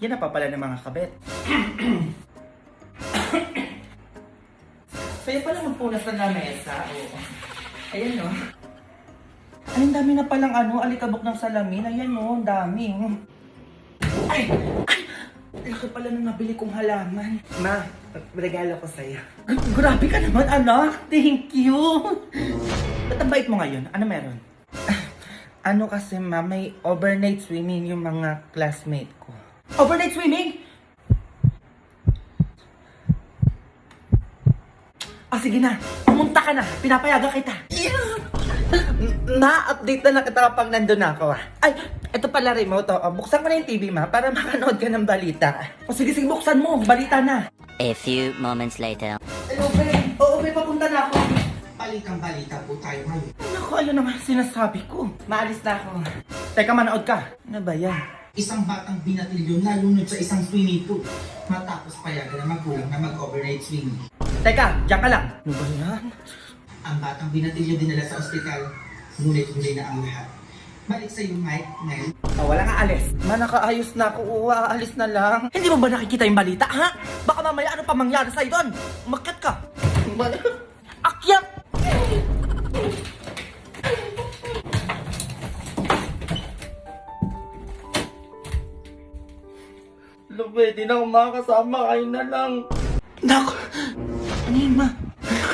Yan na pa pala ng mga kabet. Kaya pala magpunas na lamesa. Oo. Ayan no. Ay, ang dami na palang alikabok ng salamin. Ayan no, ang dami. Ay! Laki pala nung nabili kong halaman. Ma, regalo ko sa'yo. Grabe ka naman, anak. Thank you. Ba't ang bait mo ngayon? Ano meron? Ano kasi ma, may overnight swimming yung mga classmate ko. Overnight swimming? Sige na. Pumunta ka na. Pinapayagan kita. Ma-update na kita kapag nandun ako. Ay, ito pala remote. Buksan mo na yung TV, ma, para makanood ka ng balita. Sige, buksan mo. Balita na. A few moments later. Hello, Ben. Oo, Ben, papunta na ako. Balitang balita po tayo ngayon. Naku, ayun naman sinasabi ko. Maalis na ako. Teka, manood ka. Ano ba yan? Isang batang binatilyo na lunod sa isang swimming pool. Matapos payagan na magulang na mag-overnight swimming. Teka, diyan ka lang. Ano ba yan? Ang batang binatilyo dinala sa ospital. Ngunit huli na ang lahat. Balik sa iyo, Mike, Nel. Wala nga alis. Nakaayos na ako. Aalis na lang. Hindi mo ba nakikita yung balita, ha? Baka mamaya ano pa mangyari sa'yo doon? Umakyat ka. Akyat! Pwede na akong makakasama. Kayo na lang. Nak! Ano yun, ma?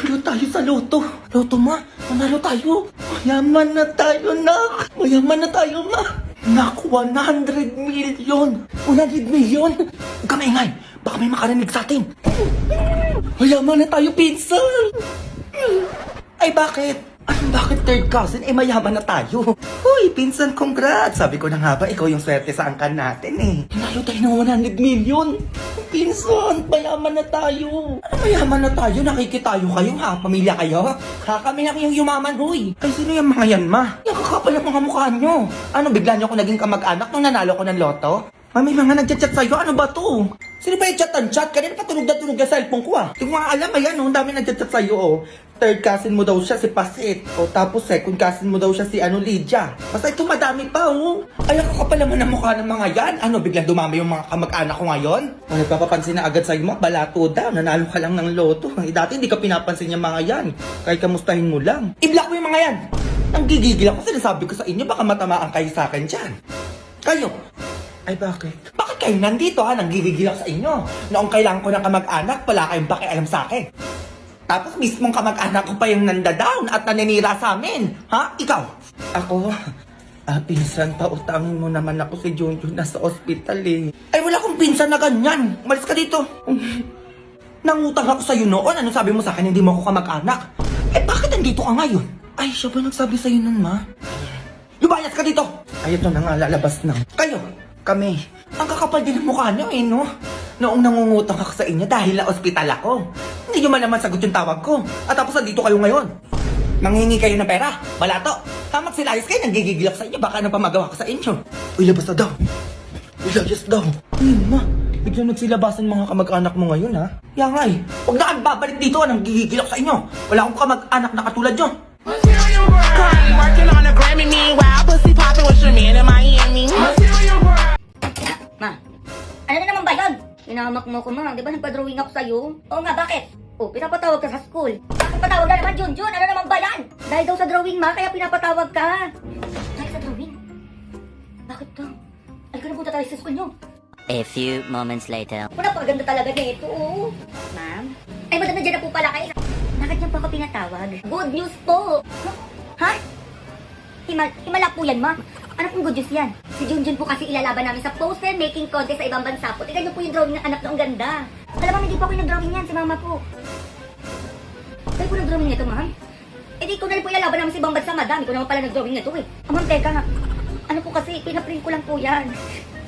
Ano tayo sa loto? Loto, ma? Manalo tayo. Mayaman na tayo, nak. Mayaman na tayo, ma. Nak, 100 million. 100 million? Huwag ka maingay. Baka may makarinig sa atin. Mayaman na tayo, pinsan. Ay, bakit? Bakit third cousin? Mayaman na tayo. Uy, pinsan, congrats. Sabi ko na nga ba, ikaw yung swerte sa angkan natin Nanalo tayo ng 100 million. Pinsan, mayaman na tayo. Mayaman na tayo? Nakikitayo kayo ha? Pamilya kayo? Kami na kayong yumaman, huy. Ay, sino yung mga yan, ma? Yung kakapal ang mga mukha nyo. Bigla nyo ako naging kamag-anak nung nanalo ko ng loto? May mga nagchat-chat sa'yo. Ano ba to? Sino ba yung chat-and-chat? Kanina pa tunog na cellphone ko Hindi ko nga alam. Ayan, ang dami nagchat-chat sa'yo Third cousin mo daw siya si Pasit. Tapos second cousin mo daw siya si Lydia. Basta ito madami pa Ay, ako ka pala man ang mukha ng mga yan. Biglang dumami yung mga kamag-anak ko ngayon? Nagpapapansin na agad sa'yo mo. Balato daw. Nanalo ka lang ng loto. Dati hindi ka pinapansin yung mga yan. Kahit kamustahin mo lang. I-block mo yung mga yan. Ang gigigil ako. Sinasabi ko sa inyo. Baka matamaan kayo sa akin dyan. Kayo. Ay, bakit? Bakit kayo nandito Nanggigigil ako sa inyo. Noong kailangan ko ng kamag-anak, wala kayong pakialam sa akin. Tapos mismong kamag-anak ko pa yung nandadown at naninira sa amin. Ha? Ikaw? Ako? Pinsan, pautangin mo naman ako si Junjun nasa ospital Ay, wala akong pinsan na ganyan. Umalis ka dito. Nangutang ako sa'yo noon. Ano sabi mo sa akin? Hindi mo ako kamag-anak. Bakit nandito ka ngayon? Ay, siya ba nagsabi sa'yo nun, ma? Lumayas ka dito! Ay, ito na nga, lalabas na. Kayo! Kami. Ang kakapal din ng mukha nyo no? Noong nangungutang ako sa inyo dahil na ospital ako. Hindi nyo man naman sagot yung tawag ko. At tapos nandito kayo ngayon. Manghingi kayo ng pera. Balato. Tamat sila ayos kayo. Nanggigigilap sa inyo. Baka ano pa magawa ko sa inyo. Uy, labas na daw. Uy, labas daw. Ma. Biglang nagsilabasan mga kamag-anak mo ngayon Yan nga Huwag na kang babalik dito. Nanggigigilap sa inyo. Wala akong kamag-anak na katulad nyo. Working on a Grammy, meanwhile, pussy poppin' with your man in Miami. Ma, ano na naman ba yun? Hinahamak mo ko, ma. Di ba nagpa-drawing ako sa'yo? Oo nga, bakit? Pinapatawag ka sa school. Bakit patawag na naman, Junjun? Ano naman ba yan? Dahil daw sa drawing, ma, kaya pinapatawag ka. Dahil sa drawing? Bakit daw? Ay, ka na punta tayo sa school nyo. A few moments later. Napakaganda talaga nito, Ma'am? Ay, maganda dyan na po pala kayo. Bakit niyo po ako pinatawag? Good news po! Ha? Himala po yan, ma. Ano pong good news yan? Si Junjun po kasi ilalaban namin sa poster making contest sa ibang bansa po. Tignan niyo po yung drawing ng anak na ang ganda. Alam mo, hindi po ako yung nag-drawing yan, si mama po. Kayo po nag-drawing nito, ma'am? Di ko na rin po ilalaban namin sa ibang bansa, madami ko naman pala nag-drawing nito Ma'am, teka nga. Ano po kasi, pinaprint ko lang po yan.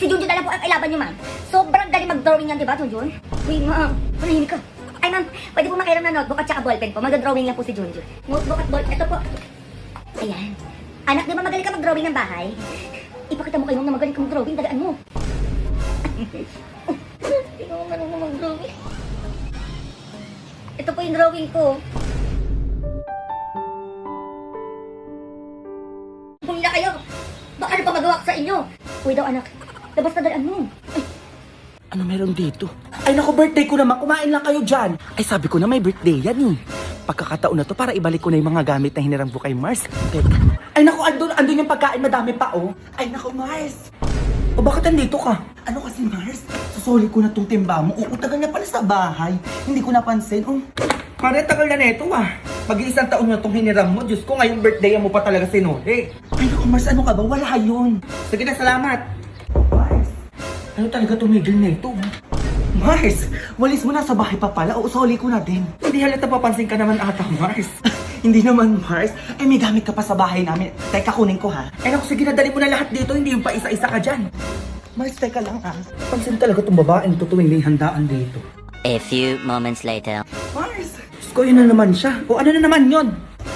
Si Junjun na lang po ang ilaban niyo, ma'am. Sobrang galing mag-drawing yan, di ba, Junjun? Uy, ma'am, panahimik ka. Ay, ma'am, pwede po makiram na notebook at saka ballpen po. Mag-drawing lang po si Junjun. Notebook at ballpen, ito po. Ayan. Anak, di ba magaling ka mag-drawing ng bahay? Ipakita mo kayo na magaling ka mag-drawing, tagaan mo. Hindi ko marunong mag-drawing. Ito po yung drawing ko. Bumila kayo. Baka ano pa magawa ko sa inyo? Uy daw anak, labas na dalaan mo. Ay, Ano meron dito? Ay naku, birthday ko naman. Kumain lang kayo dyan. Ay sabi ko na may birthday yan eh. Pagkakataon na to para ibalik ko na yung mga gamit na hiniram ko kay Mars. Teka. Ay naku, andun yung pagkain. Madami pa oh. Ay naku, Mars. O bakit andito ka? Ano kasi Mars? Susuli ko na tong timba mo. Tagal na pala sa bahay. Hindi ko napansin. Pare, tagal na neto ah. Mag-iisang taon na itong hiniram mo. Diyos ko, ngayong birthday mo pa talaga sinuli. Ay naku, Mars, ano ka ba? Wala yun. Sige na, salamat. Mars, ano talaga tumigil neto? Mars, walis mo na sa bahay pa pala. Usuli ko na din. Hindi halata papansin ka naman ata, Mars. Hindi naman, Mars. Eh, may gamit ka pa sa bahay namin. Teka, kunin ko ha. Eh naku, sige na, dali mo na lahat dito. Hindi yung pa isa-isa ka dyan. Mars, teka lang ha. Pansin talaga itong babaeng to tuwing may handaan dito. A few moments later. Mars! Diyos ko, yun na naman siya. O ano na naman yun?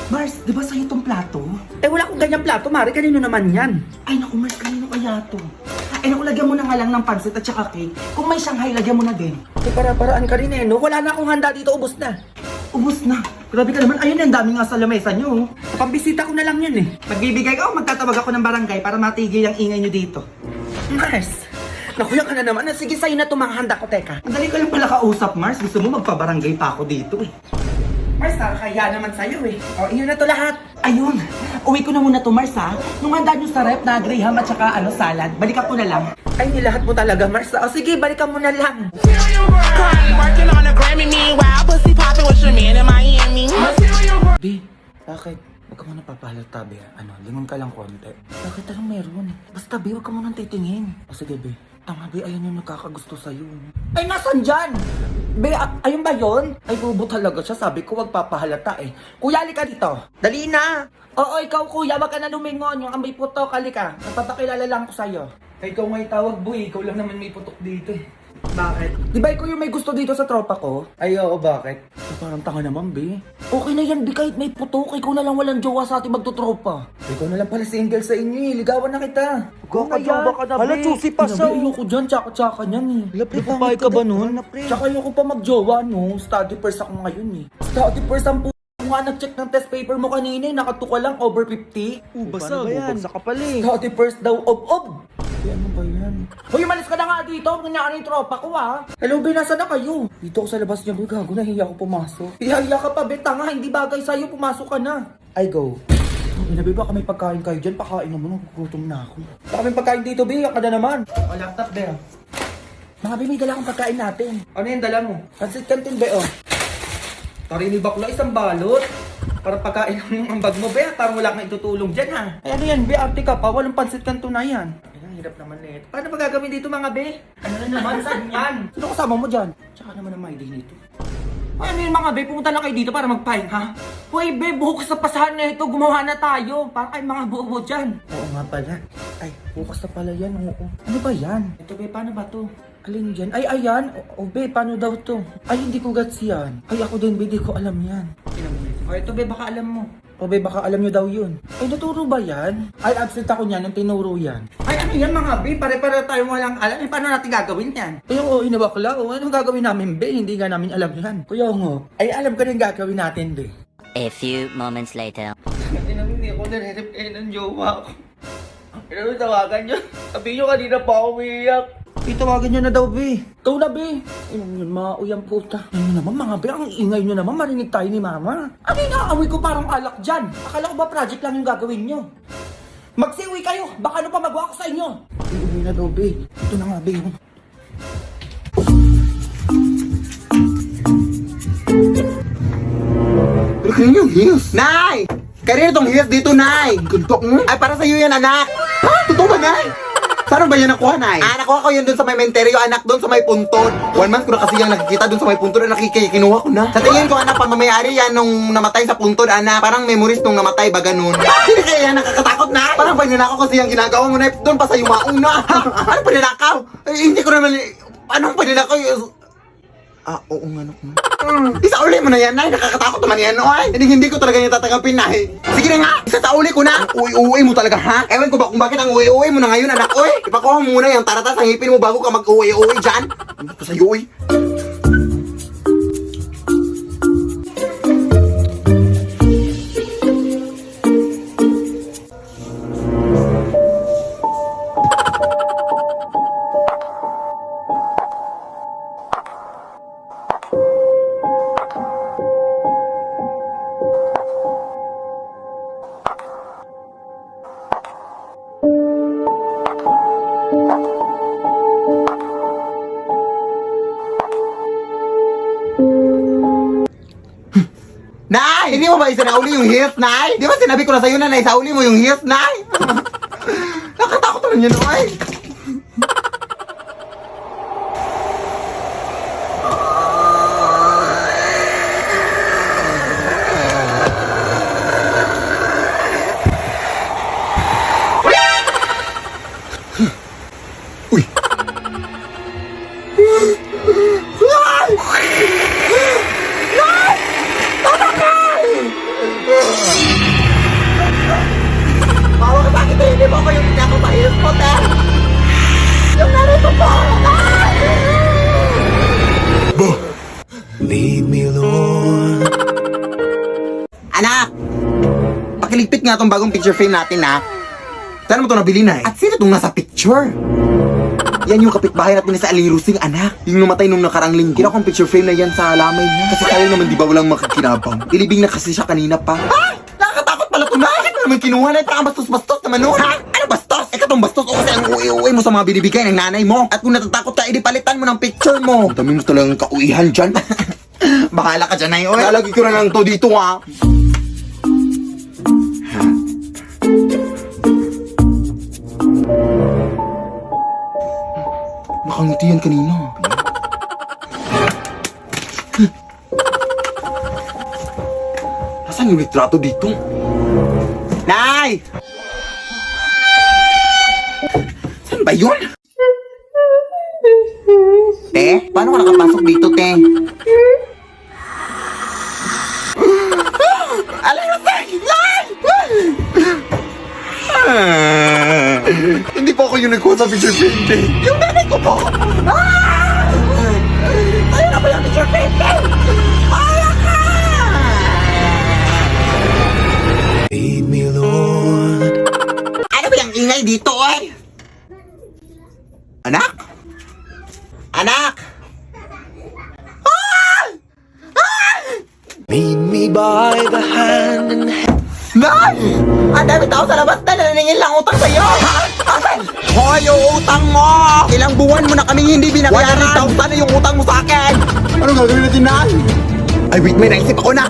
Mars, di ba sa'yo itong plato? Eh, wala akong ganyang plato, Mari. Kanino naman yan? Ay, naku, Mars, kanino kaya to? Ay, naku, lagyan mo na nga lang ng pansit at saka cake. Kung may Shanghai, lagyan mo na din. Eh, para-paraan ka rin eh, no? Wala na akong handa dito, ubos na. Ubos na? Grabe ka naman. Ayun, ang dami nga sa lamesa nyo. Pambisita ko na lang yun eh. Magbibigay ka o magtatawag ako ng barangay para matigil ang ingay nyo dito? Mars! Nakuya ka na naman. Sige, sa'yo na itong mga handa ko, teka. Ang dali ko lang pala kausap, Mars. Gusto mo magpabarangay pa ako dito eh. Mars, kaya naman sa'yo eh. O, iyon na to lahat. Ayun. Uwi ko na muna to, Mars ha. Nung handa nyo sa rep na graham at saka salad, balikan ko na lang. Ay, nilahat mo talaga, Mars. O, sige, balikan mo na lang. Working on a Grammy, meanwhile, pussy popping with your man in Miami. Bi, bakit? Huwag ka muna papahalata, Bi. Lingon ka lang konti. Bakit anong meron? Basta, Bi, huwag ka muna titingin. O, sige, Bi. Tama, Bi, ayun yung nagkakagusto sa'yo. Ay, nasan dyan? Bi, ayun ba yun? Ay, bubo talaga siya. Sabi ko, wag papahalata eh. Kuya, halika dito. Dali na. Oo, ikaw, kuya. Wag ka na lumingon. Yung ambay putok, halika. Napapakilala lang ko sa'yo. Ay, ikaw may tawag, boy. Ikaw lang naman may putok dito eh. Bakit? Di ba ikaw yung may gusto dito sa tropa ko? Ay, oo, bakit? Parang tanga naman, Bi. Okay na yan, Bi, kahit may putok. Ikaw na lang walang jowa sa ating magtutropa. Ikaw na lang pala single sa inyo eh. Ligawan na kita. Kakajowa ka na, Hala, Bi. chusi pa siya. Ayoko dyan, tsaka-tsaka niyan eh. Napapayag ka ba nun? Tsaka ayoko pa magjowa, no? Study first ako ngayon eh. Study first ang nga nag-check ng test paper mo kanina eh. Nakatuka lang, over 50. Basa, bubagsak ka pala eh. Study first daw, ob. Ay, ano ba yan? Hoy, umalis ka na nga dito. Kunyari yung tropa ko, ha? Hello, Be, nasa na kayo? Dito ako sa labas niya, Be. Gago, nahiya ko pumasok. Hiya ka pa, Be. Tanga, hindi bagay sa'yo. Pumasok ka na. I go. Be, baka may pagkain kayo dyan. Pakain naman, nagugutom na ako. Baka may pagkain dito, Be. Yak ka na naman. O, laptop, Be. Mga Be, may dala akong pagkain natin. Ano yung dala mo? Pansit Canton, Be, oh. Tarini bakla, isang balot. Para pagkain lang yung ambag mo, Be. Parang wala kang itutulong dyan, ha? Ay, ano yan, Be? Arte ka pa. Walang pansit Canton na yan. Hirap naman eh. Paano ba gagawin dito mga be? Ano na naman? Saan yan? Sino kasama mo dyan? Tsaka naman ang may day nito. Ay, ano yun mga be? Pumunta lang kayo dito para magpahin, ha? Hoy be, bukas sa pasahan na ito. Gumawa na tayo. Para kayo mga buo dyan. Oo nga pala. Ay, bukas na pala yan. Oo. Ano ba yan? Ito be, paano ba to? Alin dyan? Ay, ayan. O be, paano daw to? Ay, hindi ko gets yan. Ay, ako din be, di ko alam yan. O, ito be, baka alam mo. O be, baka alam nyo daw yun. Ay, naturo ba yan? Ay, absent ako niyan nung tinuro yan. Ay, ano yan mga be? Pare-pare tayo walang alam. Eh, paano natin gagawin yan? Ay, oo, inabakla. O, anong gagawin namin, be? Hindi nga namin alam yan. Kuya ngo. Ay, alam ka rin gagawin natin, be. A few moments later. Hindi ako nare-reply ng jowa ko. Pero tawagan nyo. Sabi nyo kanina pa ako umiyak. Itawagan nyo na daw, be. Ikaw na, be. Ayun yun, mauyang puta. Ayun naman, mga be, ang ingay nyo naman, marinig tayo ni mama. Ano yung naamoy ko parang alak dyan? Akala ko ba project lang yung gagawin nyo? Magsiuwi kayo! Baka ano pa magawa ko sa inyo? Uwi na daw, be. Ito na nga, be. Pero kanina yung heels. Nay! Kanina itong heels dito, Nay! Gantok mo? Ay, para sa'yo yan, anak! Ha? Totoo ba, Nay? Saan ba yan nakuha, Nay? Nakuha ko yun dun sa may menteryo, anak, dun sa may puntod. 1 month ko na kasi yung nakikita dun sa may puntod na kinuha ko na. Sa tingin ko, anak, pamamayari yan nung namatay sa puntod, anak. Parang memories nung namatay ba ganun. Hindi kaya yan, nakakatakot na. Parang paninakaw kasi yung ginagawa mo, Nay. Dun pa sa yumauna. Ha? Ano paninakaw? Hindi ko naman... Anong paninakaw? Oo nga, anak mo. Isa uli mo na yan, Nay. Nakakatakot naman yan, oy. Hindi ko talaga yung tatanggapin, Nay. Sige na nga, isa sa uli ko na. Uwi mo talaga, ha? Ewan ko ba kung bakit ang uwi mo na ngayon, anak, oy. Ipakuha mo muna yung taratas ng ngipin mo bago ka mag-uwi dyan. Ano pa sa'yo, oy? Hindi mo ba isinauli yung heels, Nay? Di ba sinabi ko na sa'yo na isauli mo yung heels, Nay? Nakatakot naman yun, Nay. Uy! Bawa ka bakit hindi mo ako yung hindi ako sa heels mo, Ter? Yung nanay ko po! Lead me, Lord. Anak! Pakiligpit nga tong bagong picture frame natin, ha? Saan mo ito nabili, Nay? At sino itong nasa picture? Yan yung kapitbahay natin sa Aling Rusing, anak. Yung namatay nung nakarang linggo. Kinuha kong picture frame na yan sa lamay niya. Kasi sayang naman, di ba, walang makikinabang. Ilibing na kasi siya kanina pa. Ha? Nakakatakot pala ito, Nay! Bakit mo naman kinuha, Nay? Parang bastos-bastos naman, no? Ha? Ano bastos? Ikaw tong bastos o kasi ang uwi-uwi mo sa mga binibigay ng nanay mo. At kung natatakot ka, edi palitan mo ng picture mo. Ang dami mo talagang kauihan dyan. Bahala ka dyan, Nay. Oy, lalagay ko na lang to dito, ha? Nakangiti yan kanina. Nasaan yung litrato dito? Nay! Saan ba yun? Te? Paano ka nakapasok dito, Te? Aling Rusing! Nay! Hindi po ako yung nagkuha sa picture frame, Te. Yung nanay ko po! Ah! Tayo na ba yung picture frame, Te? Kaya ka! Lead me, Lord. Ano ba yung ingay dito, oy? Anak? Anak? Lead me by the hand and Nay! Ang dami tao sa labas na naningil lang utang sa'yo! Ha? Asan? Hoy, yung utang mo! Ilang buwan mo na kaming hindi binabayaran! 100,000 na yung utang mo sa akin! Ano gagawin natin, Nay? Ay, wait, may naisip ako, Nak!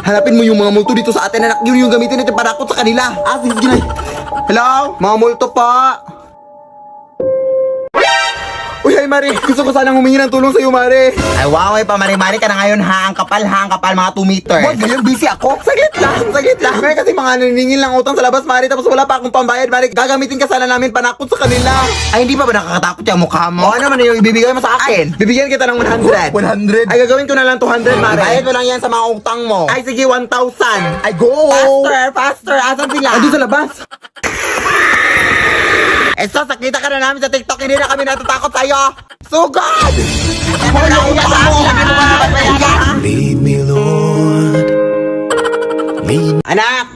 Hanapin mo yung mga multo dito sa atin, anak. Yun yung gamitin natin para akot sa kanila. Ah, sige, sige, Nay. Hello? Mga multo pa! Uy, ay, Mari! Gusto ko sanang humingi ng tulong sa'yo, Mari! Ay, wow, ay, pamari-mari ka na ngayon, ha? Ang kapal, mga 2 meters. Wag, ngayon, busy ako. Saglit lang. May kasi mga naningil lang utang sa labas, Mari, tapos wala pa akong pambayad, Mari. Gagamitin ka sana namin panakot sa kanila. Ay, hindi pa ba nakakatakot yung mukha mo? O, ano man yung ibibigay mo sa akin? Bibigyan kita ng 100. 100? Ay, gagawin ko na lang 200, Mari. Bayad mo lang yan sa mga utang mo. Ay, sige, 1,000. Ay, go! Faster! Asan sila? Ay, doon sa labas. Esto, sakita ka na namin sa TikTok, hindi na kami natatakot sa'yo! Sugod! lead me, Lord. Lead Anak!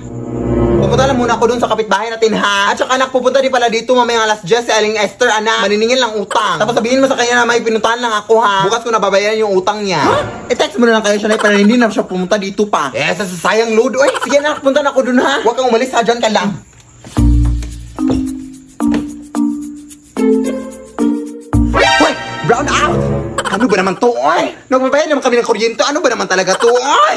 Pupunta lang muna ako dun sa kapitbahay natin, ha? At saka, anak, pupunta din pala dito mamayang alas 10 si Aling Esther, anak. Maniningil lang utang. Tapos sabihin mo sa kanya na may pinuntahan lang ako, ha? Bukas ko na babayaran yung utang niya. I-text mo na lang kayo siya, para hindi na siya pumunta dito pa. Eh, sayang load, oy. Sige, anak, punta na ako dun, ha? Huwag kang umalis, ha? Diyan ka lang. Hoy! Brown out! Ano ba naman to, oy? Nagbabayad naman kami ng kuryente. Ano ba naman talaga to, oy?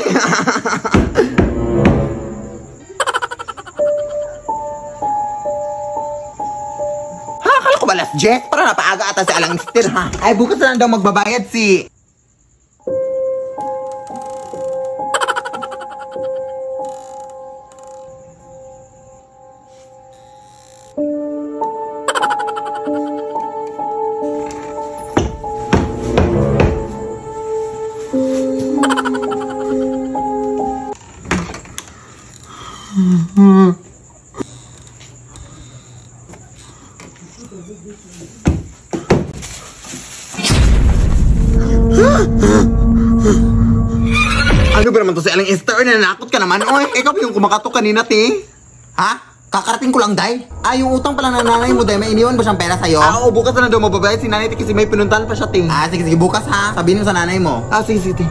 Ha? Akala ko ba last jet? Para napaaga ata si Alang Esther, ha? Ay, bukas na lang daw magbabayad si... Ano ba naman to si Aling Esther? Nanakot ka naman, oy. Ikaw ba yung kumakatok kanina, ti? Ha? Kakarating ko lang, Day. Ah, yung utang pala ng nanay mo, Day. May iniwan ba siyang pera sa'yo? Ah, oo. Bukas na daw mababayad si nanay, ti, kasi may pinuntahan pa siya, ti. Ah, sige, bukas, ha. Sabihin mo sa nanay mo. Ah, sige, ti.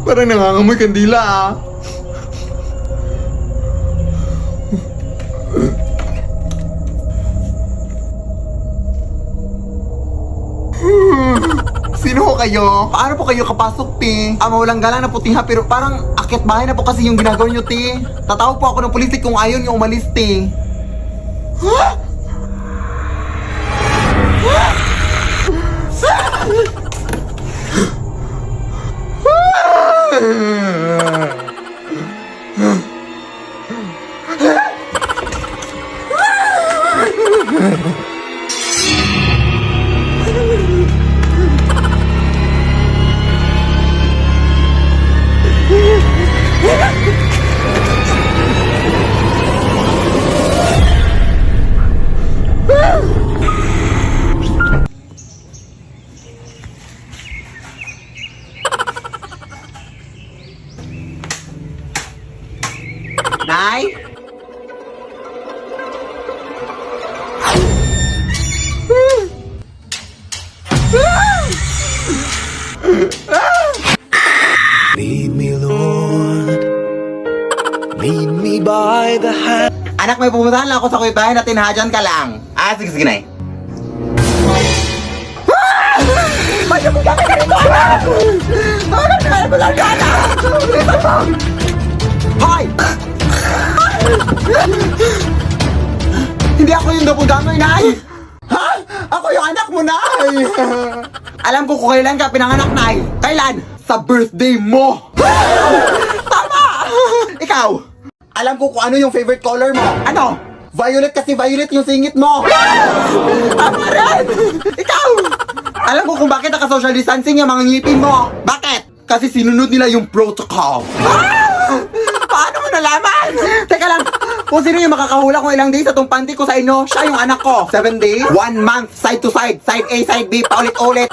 Parang nangangamoy kandila, ah. kayo? Paano po kayo kapasok, ti? Mawalang gala na po, ti, ha? Pero parang akit bahay na po kasi yung ginagawa nyo, ti. Tatawag po ako ng pulis, ti, kung ayaw nyo umalis, ti. Nay? Lead me, Lord. Lead me by the hand. Anak, may pumuntahan lang ako sa kuibahan na tinahadyan ka lang. Sige, sige, Nay. Bakit mo kami ganito, anak? Bakit kaya mo lang yan, anak? Hoy! Hindi ako yung dapo-damoy, Nay! Ha? Ako yung anak mo, Nay! Alam ko kung kailan ka pinanganak, Nay. Kailan? Sa birthday mo! Tama! Ikaw! Alam ko kung ano yung favorite color mo. Ano? Violet, kasi violet yung singit mo. Tama rin! Ikaw! Alam ko kung bakit naka-social distancing yung mga ngipin mo. Bakit? Kasi sinunod nila yung protocol. Paano mo nalaman? Teka lang, kung sino yung makakahula kung ilang days sa tong panty ko sa inyo, siya yung anak ko. 7 days, 1 month, side to side, side A, side B, paulit-ulit.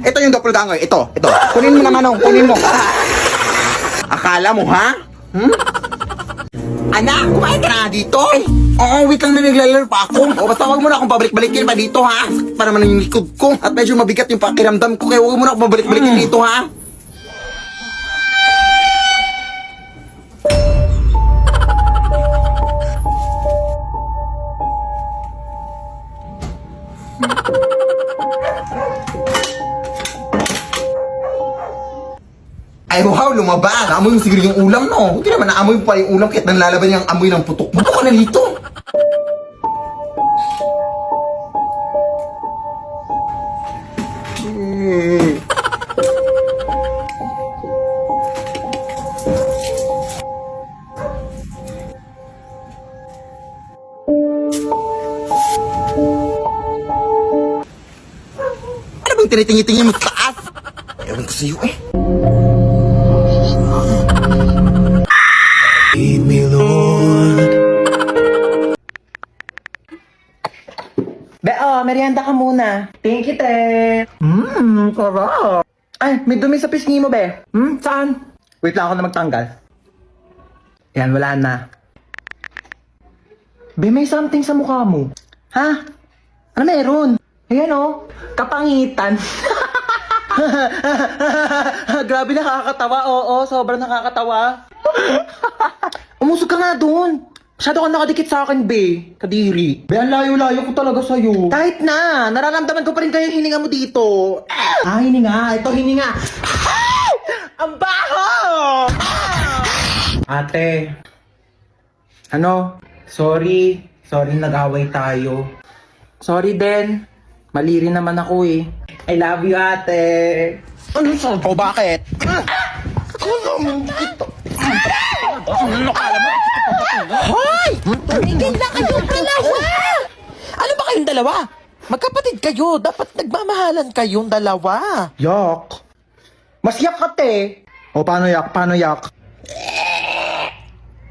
Ito yung doppelganger, ito. Kunin mo naman, kunin mo. Akala mo, ha? Anak, kumain ka na nga dito. Oo, wait lang na naglalaro pa ako. Basta wag mo na akong pabalik-balikin pa dito, ha? Sakit pa naman yung likod ko. At medyo mabigat yung pakiramdam ko, kaya wag mo na akong pabalik-balikin dito, ha? Ay, wow, lumabas. Naamoy yung siguro yung ulam, no? Hindi naman naamoy pa yung ulam kahit nanlalaban yung amoy ng putok. Putok ka na dito. Ano bang tinitingin-tingin mo sa taas? Ewan ko sa'yo, eh. Lead me, Lord. Merienda ka muna. Thank you, te. Sarap. Ay, may dumi sa pisngi mo, be. Saan? Wait lang ako na magtanggal. Yan, wala na. Be, may something sa mukha mo. Ha? Ano meron? Ayan, oh. Kapangitan. Grabe, nakakatawa. Oo, sobrang nakakatawa. Umusog ka nga doon. Masyado ka nakadikit sa akin, be. Kadiri. Be, ang layo-layo ko talaga sa'yo. Kahit na, nararamdaman ko pa rin kayo yung hininga mo dito. Hininga. Ito, hininga. Ang baho! Ate. Ano? Sorry. Sorry, nag-away tayo. Sorry, Den. Mali rin naman ako, eh. I love you, ate. Ano sa? O, bakit? Hoy! Tumigil na kayong dalawa! Ano ba kayong dalawa? Magkapatid kayo. Dapat nagmamahalan kayong dalawa. Yak. Mas yak ka, te. O, paano yak? Paano yak?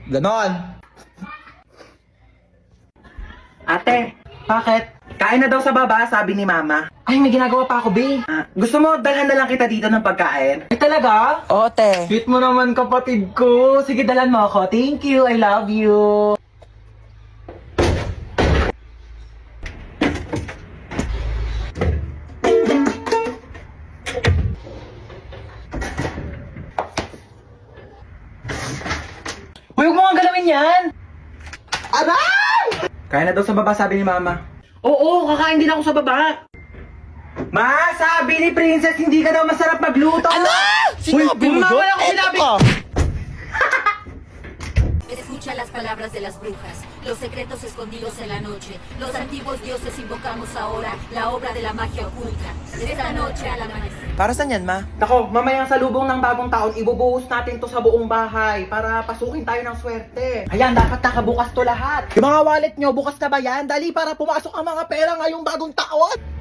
Ganon. Ate, bakit? Kain na daw sa baba, sabi ni Mama. Ay, may ginagawa pa ako, be. Gusto mo, dalhan na lang kita dito ng pagkain? Ay, talaga? Oo, te. Sweet mo naman, kapatid ko. Sige, dalhan mo ako. Thank you, I love you. Huwag mo nga galawin yan! Aray! Kaya na daw sa baba, sabi ni Mama. Oo, kakain din ako sa baba. Ma, sabi ni Princess, hindi ka daw masarap magluto. Ano? Sinabi mo yun? wala akong sinabi. Escucha las palabras de las brujas, los secretos escondidos en la noche. Los antiguos dioses invocamos ahora la obra de la magia oculta. Esta noche al amanecer. Para saan yan, ma? Nako, mamayang salubong ng bagong taon, ibubuhos natin to sa buong bahay para pasukin tayo ng swerte. Ayan, dapat nakabukas to lahat. Yung mga wallet nyo, bukas na ba yan? Dali para pumasok ang mga pera ngayong bagong taon.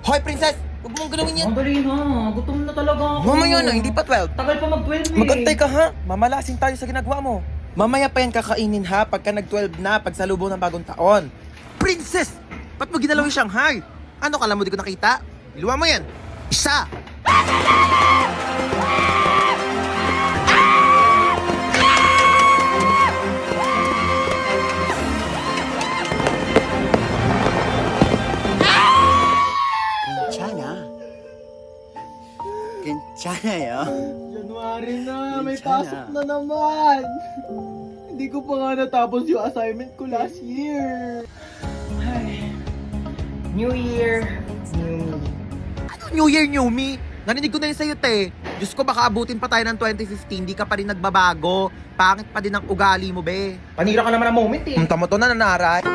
Hoy, princess! Huwag mong galawin yan. Ang dali na, gutom na talaga ako. Mamaya na, hindi pa 12. Tagal pa mag-12 eh. Magantay ka ha, mamalasin tayo sa ginagawa mo. Mamaya pa yan kakainin ha, pagka nag-12 na, pag salubong ng bagong taon. Princess! Ba't mo ginalaw yung Shanghai? Ano, kala mo di ko nakita? Iluwa mo yan. Isa! January na, may pasok na naman. Hindi ko pa nga natapos yung assignment ko last year. Ay, New Year, New Me. Ano New Year, New Me? Narinig ko na yun sa'yo, te. Diyos ko, baka abutin pa tayo ng 2015, di ka pa rin nagbabago. Pangit pa din ang ugali mo, be. Panira ka naman ng moment eh. Tama to na nanaray.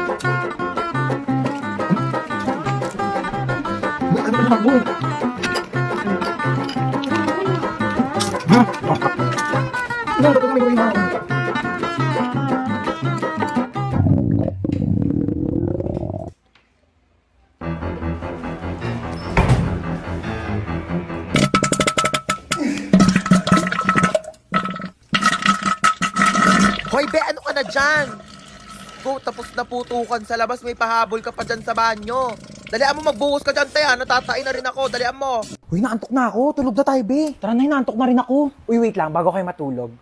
Hoy, be, ano ka na dyan? Go, tapos na putukan sa labas, may pahabol ka pa dyan sa banyo. Dalian mo, magbuhos ka dyan, tayo. Natatain na rin ako. Dalian mo. Uy, naantok na ako. Tulog na tayo, be. Tara na, naantok na rin ako. Uy, wait lang, bago kayo matulog.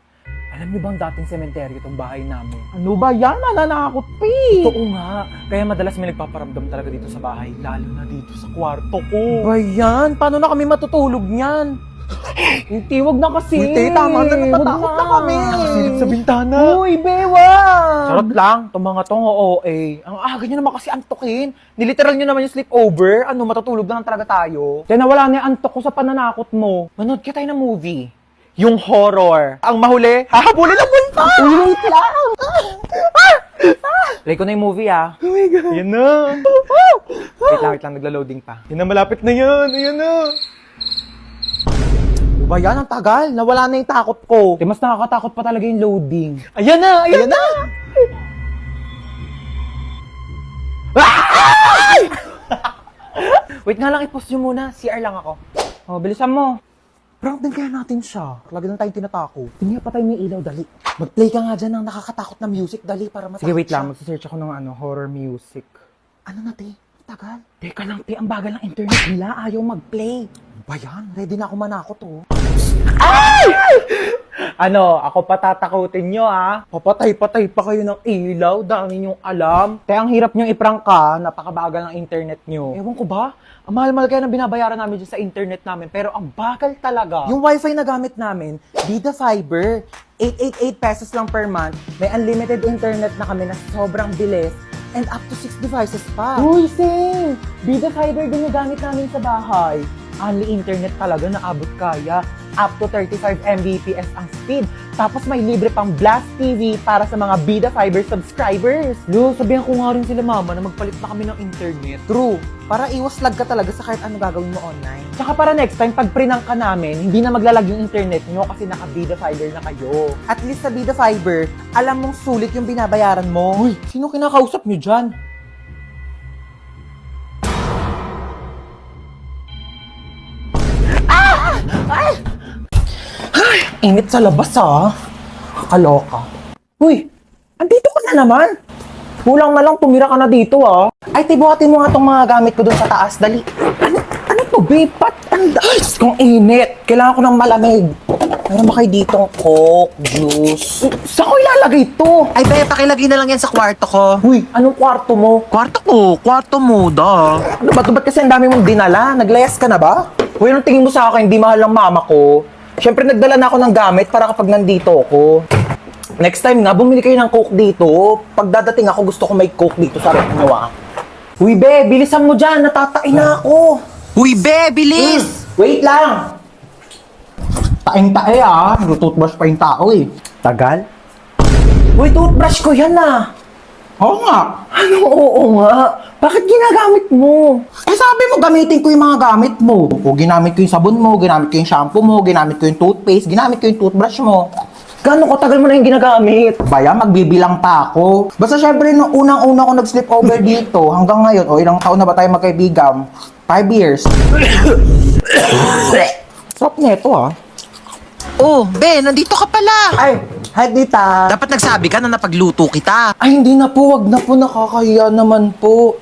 Alam niyo bang dating sementeryo itong bahay namin? Ano ba yan? Nananakot, pe! Totoo nga. Kaya madalas may nagpaparamdam talaga dito sa bahay, lalo na dito sa kwarto ko. Ba yan? Paano na kami matutulog niyan? Hindi, wag na kasi. Uy, tama na, natatakot na kami. Nakasilip sa bintana. Uy, bewa! Charot lang, itong mga tong OA. Ang aga nyo naman kasi antokin. Niliteral nyo naman yung sleepover. Ano, matutulog na lang talaga tayo. Kaya nawala na yung antok ko sa pananakot mo. Manood ka tayo ng movie. Yung horror. Ang mahuli, hahabulin ang bunta! Wait lang! Play ko na yung movie, ah. Oh my God. Ayan na. Wait lang, nagla-loading pa. Yan na, malapit na yan. Ayan na. Ba yan, ang tagal. Nawala na yung takot ko. Mas nakakatakot pa talaga yung loading. Ayan na! Ayan na! Wait nga lang, i-post nyo muna. CR lang ako. Oh, bilisan mo. Prank din kaya natin siya. Lagi lang tayong tinatako. Tingnan pa tayo may ilaw, dali. Mag-play ka nga dyan ng nakakatakot na music, dali, para matakot. Sige, wait lang. Magsisearch ako ng horror music. Ano na, te? Tagal. Teka lang, te. Ang bagal ng internet nila. Ayaw mag-play. Ba yan? Ready na ako manakot, oh. Ay! Ano, ako patatakutin nyo, ah. Papatay-patay pa kayo ng ilaw. Dami nyong alam. Kaya ang hirap nyong iprank ka. Napakabagal ng internet nyo. Ewan ko ba? Ang mahal-mahal kaya na binabayaran namin dyan sa internet namin. Pero ang bagal talaga. Yung wifi na gamit namin, Vida Fiber. 888 pesos lang per month. May unlimited internet na kami na sobrang bilis. And up to 6 devices pa. Uy, sing! Vida Fiber din yung gamit namin sa bahay. Only internet talaga na abot kaya. Up to 35 Mbps ang speed. Tapos may libre pang Blast TV para sa mga Vida Fiber subscribers. Lo, sabihan ko nga rin sila mama na magpalit na kami ng internet. True. Para iwas lag ka talaga sa kahit ano gagawin mo online. Tsaka para next time, pag prinang ka namin, hindi na maglalag yung internet nyo kasi naka Vida Fiber na kayo. At least sa Vida Fiber, alam mong sulit yung binabayaran mo. Uy, sino kinakausap nyo dyan? Init sa labas, ah. Kaloka. Uy, andito ka na naman. Kulang na lang, tumira ka na dito, ah. Ay, tibuhatin mo nga tong mga gamit ko dun sa taas. Dali. Ano to, babe? Diyos kong init. Kailangan ko ng malamig. Meron ba kayo ditong Coke, juice? Saan ko ilalagay to? Ay, be, pakilagay na lang yan sa kwarto ko. Uy, anong kwarto mo? Kwarto mo, da. Ano ba? Ba't kasi ang dami mong dinala? Naglayas ka na ba? Uy, anong tingin mo sa akin? Hindi mahal ng mama ko. Siyempre, nagdala na ako ng gamit para kapag nandito ako. Next time nga, bumili kayo ng Coke dito. Pag dadating ako, gusto ko may Coke dito sa rep nyo, ah. Uy, be, bilisan mo dyan. Natatain na ako. Uy, be, bilis! Wait lang! Taing-tae ah. Toothbrush pa yung tao eh. Tagal? Uy, toothbrush ko yan ah. Oo nga. Ano oo nga? Bakit ginagamit mo? Eh sabi mo, gamitin ko yung mga gamit mo. O ginamit ko yung sabon mo, ginamit ko yung shampoo mo, ginamit ko yung toothpaste, ginamit ko yung toothbrush mo. Gano'ng katagal mo na yung ginagamit? Baya, magbibilang pa ako. Basta syempre, nung unang-una ko nag-sleep over dito, hanggang ngayon, o ilang taon na ba tayo magkaibigan? 5 years. Sarap neto ah. Oh, be, nandito ka pala. Ay, hi Dita. Dapat nagsabi ka na napagluto kita. Ay, hindi na po. Wag na po. Nakakahiya naman po.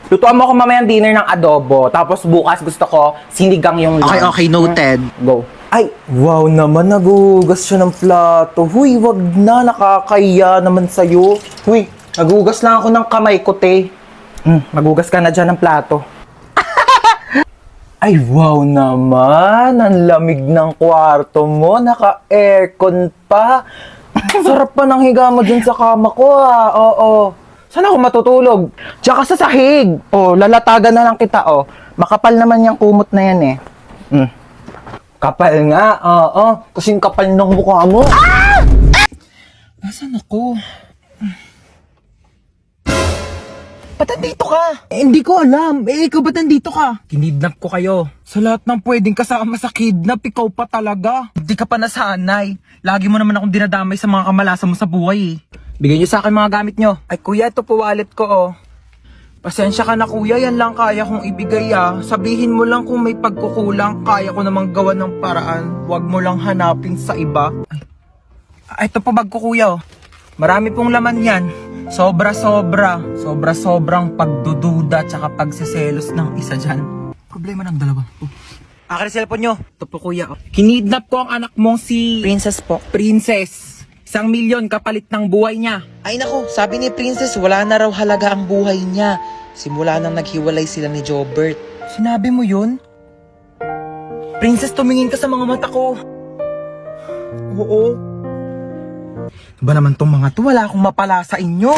Lutuan mo ako mamayang dinner ng adobo. Tapos bukas gusto ko sinigang yung lunch. Okay, noted. Go. Ay, wow naman. Nagugas siya ng plato. Huy, wag na. Nakakahiya naman sa'yo. Huy, nagugas lang ako ng kamay ko, te. Magugas ka na dyan ng plato. Ay, wow naman. Ang lamig ng kwarto mo. Naka-aircon pa. Sarap pa ng higa mo dyan sa kama ko, ah. Oo. Saan ako matutulog? Diyan ka sa sahig. Oh, lalatagan na lang kita, oh. Makapal naman yung kumot na yan, eh. Kapal nga, oo. Kasing kapal ng mukha mo. Ah! Nasaan ako? Ba't nandito ka? Hindi ko alam. Ikaw ba't nandito ka? Kinidnap ko kayo. Sa lahat ng pwedeng kasama sa kidnap, ikaw pa talaga. Hindi ka pa nasanay. Lagi mo naman akong dinadamay sa mga kamalasan mo sa buhay, eh. Bigyan niyo sa akin mga gamit niyo. Ay kuya, ito po wallet ko, oh. Pasensya ka na kuya, yan lang kaya kong ibigay, ah. Sabihin mo lang kung may pagkukulang, kaya ko namang gawa ng paraan. Huwag mo lang hanapin sa iba. Ay, ito po bag ko kuya, oh. Marami pong laman yan. Sobrang pagdududa tsaka pagseselos ng isa dyan. Problema ng dalawa. Akin ang cellphone nyo. Ito po kuya. Kinidnap ko ang anak mong si... Princess po. Princess. 1 milyon kapalit ng buhay niya. Ay nako, sabi ni Princess, wala na raw halaga ang buhay niya. Simula nang naghiwalay sila ni Jobert. Sinabi mo yun? Princess, tumingin ka sa mga mata ko. Oo. Ba naman tong mga to, wala akong mapala sa inyo.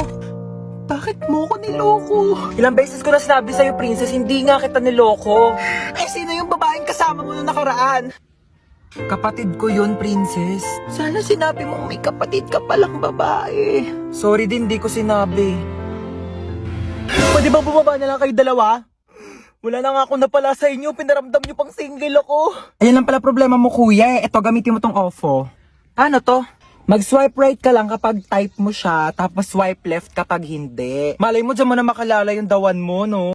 Bakit mo ko niloko? Ilang beses ko na sinabi sa'yo, Princess, hindi nga kita niloko. Ay, sino yung babaeng kasama mo na nakaraan? Kapatid ko yun, Princess. Sana sinabi mo may kapatid ka palang babae. Sorry din, di ko sinabi. Pwede ba bumaba na lang kayo dalawa? Wala na nga ako napala sa inyo, pinaramdam nyo pang single ako. Ayan lang pala problema mo, kuya. Eto, gamitin mo tong OFO. Ano to? Mag-swipe right ka lang kapag type mo siya, tapos swipe left kapag hindi. Malay mo dyan mo na makalala yung dawan mo, no?